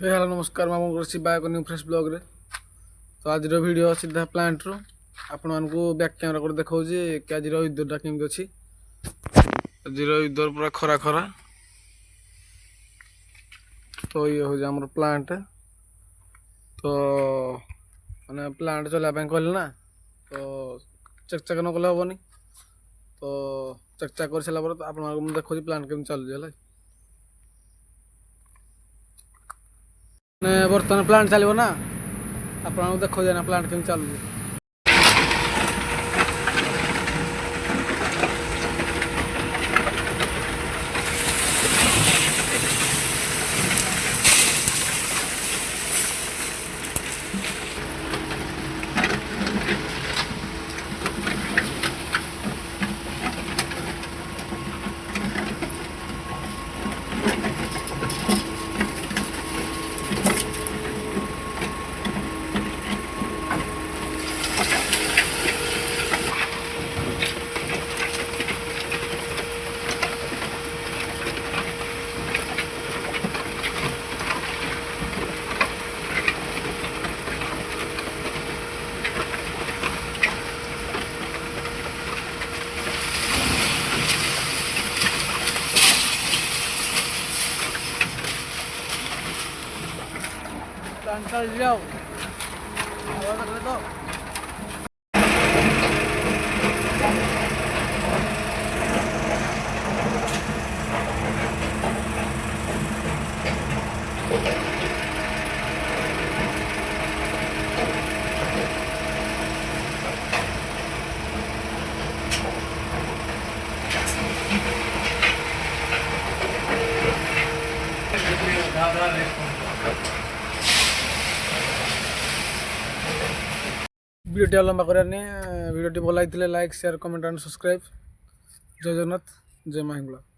Hello नमस्कार मैं आपको शिवायक न्यू फ्रेश ब्लॉग रे। तो आज वीडियो सीधा प्लांट रो आपण मानकु बैक कैमरा कर देखौ जे कि आज वेदर केमती अछि। आज वेदर पूरा खरा खरा। तो ये हो जे हमर प्लांट तो माने प्लांट चला पे कहले ना तो चकचक न कले होबनी। तो चकचक कर सला पर आपण मानकु देखौ जे प्लांट केम चल जेला ने बर्तमान प्लांट चलिबो ना आपण देखो जे ना प्लांट केम चलु। Plantar jauh, awal tak ada. Video लंबा करने वीडियो भल लगे like share comment and subscribe. जय जगन्नाथ जय माहिंगला।